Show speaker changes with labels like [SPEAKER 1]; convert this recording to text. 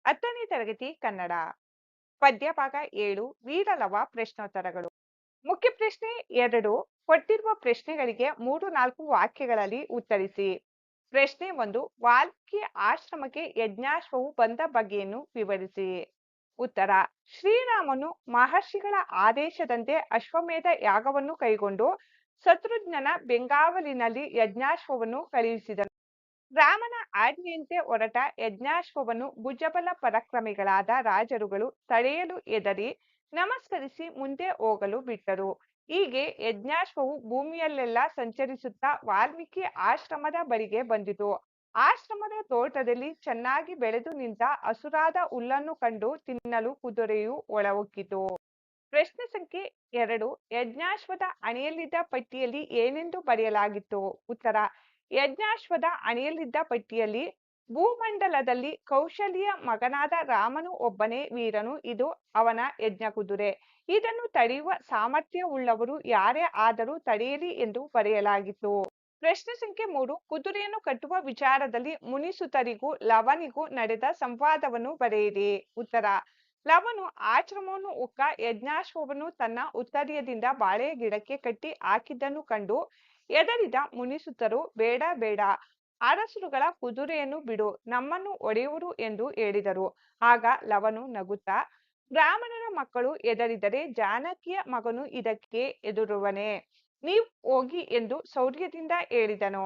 [SPEAKER 1] 10ನೇ ತರಗತಿ ಕನ್ನಡ ಪದ್ಯ ಭಾಗ 7 ವೀರಲವ ಪ್ರಶ್ನೋತ್ತರಗಳು. ಮುಖ್ಯ ಪ್ರಶ್ನೆ 2 ಕೊಟ್ಟಿರುವ ಪ್ರಶ್ನೆಗಳಿಗೆ 3-4 ವಾಕ್ಯಗಳಲ್ಲಿ ಉತ್ತರಿಸಿ. ಪ್ರಶ್ನೆ 1 ವಾಲ್ಮೀಕಿ ಆಶ್ರಮಕ್ಕೆ ಯಜ್ಞಾಶ್ವವು ಬಂದ ಬಗೆಯನ್ನು ವಿವರಿಸಿ. ಉತ್ತರ ಶ್ರೀರಾಮನು ಮಹರ್ಷಿಗಳ ಆದೇಶದಂತೆ ಅಶ್ವಮೇಧ ಯಾಗವನ್ನು ಕೈಗೊಂಡು ಶತ್ರುಘ್ನನ ಬೆಂಗಾವಲಿನಲ್ಲಿ ಯಜ್ಞಾಶ್ವವನ್ನು ಕಳುಹಿಸಿದನು. ರಾಮನ ಆಜ್ಞೆಯಂತೆ ಹೊರಟ ಯಜ್ಞಾಶ್ವವನ್ನು ಭುಜಬಲ ಪರಾಕ್ರಮಿಗಳಾದ ರಾಜರುಗಳು ತಡೆಯಲು ಹೆದರಿ ನಮಸ್ಕರಿಸಿ ಮುಂದೆ ಹೋಗಲು ಬಿಟ್ಟರು. ಹೀಗೆ ಯಜ್ಞಾಶ್ವವು ಭೂಮಿಯಲ್ಲೆಲ್ಲ ಸಂಚರಿಸುತ್ತಾ ವಾಲ್ಮೀಕಿ ಆಶ್ರಮದ ಬಳಿಗೆ ಬಂದಿತು. ಆಶ್ರಮದ ತೋಟದಲ್ಲಿ ಚೆನ್ನಾಗಿ ಬೆಳೆದು ನಿಂತ ಹಸುರಾದ ಹುಲ್ಲನ್ನು ಕಂಡು ತಿನ್ನಲು ಕುದುರೆಯು ಒಳಹೊಕ್ಕಿತು. ಪ್ರಶ್ನೆ ಸಂಖ್ಯೆ 2 ಯಜ್ಞಾಶ್ವದ ಹಣೆಯಲ್ಲಿದ್ದ ಪಟ್ಟಿಯಲ್ಲಿ ಏನೆಂದು ಬರೆಯಲಾಗಿತ್ತು. ಉತ್ತರ ಯಜ್ಞಾಶ್ವದ ಹಣೆಯಲ್ಲಿದ್ದ ಪಟ್ಟಿಯಲ್ಲಿ ಭೂಮಂಡಲದಲ್ಲಿ ಕೌಶಲ್ಯ ಮಗನಾದ ರಾಮನು ಒಬ್ಬನೇ ವೀರನು, ಇದು ಅವನ ಯಜ್ಞ ಕುದುರೆ, ಇದನ್ನು ತಡೆಯುವ ಸಾಮರ್ಥ್ಯವುಳ್ಳವರು ಯಾರೇ ಆದರೂ ತಡೆಯಲಿ ಎಂದು ಬರೆಯಲಾಗಿತ್ತು. ಪ್ರಶ್ನೆ ಸಂಖ್ಯೆ 3 ಕುದುರೆಯನ್ನು ಕಟ್ಟುವ ವಿಚಾರದಲ್ಲಿ ಮುನಿಸುತರಿಗೂ ಲವನಿಗೂ ನಡೆದ ಸಂವಾದವನ್ನು ಬರೆಯಿರಿ. ಉತ್ತರ ಲವನು ಆಶ್ರಮವನ್ನು ಹೊಕ್ಕ ಯಜ್ಞಾಶ್ವವನ್ನು ತನ್ನ ಉತ್ತರೀಯದಿಂದ ಬಾಳೆಯ ಗಿಡಕ್ಕೆ ಕಟ್ಟಿ ಹಾಕಿದ್ದನ್ನು ಕಂಡು ಹೆದರಿದ ಮುನಿಸುತರು ಬೇಡ ಬೇಡ, ಅರಸುಗಳ ಕುದುರೆಯನ್ನು ಬಿಡು, ನಮ್ಮನ್ನು ಹೊಡೆಯುವರು ಎಂದು ಹೇಳಿದರು. ಆಗ ಲವನು ನಗುತ್ತಾ, ಬ್ರಾಹ್ಮಣರ ಮಕ್ಕಳು ಹೆದರಿದರೆ ಜಾನಕಿಯ ಮಗನು ಇದಕ್ಕೆ ಹೆದರುವನೇ, ನೀವು ಹೋಗಿ ಎಂದು ಶೌರ್ಯದಿಂದ ಹೇಳಿದನು.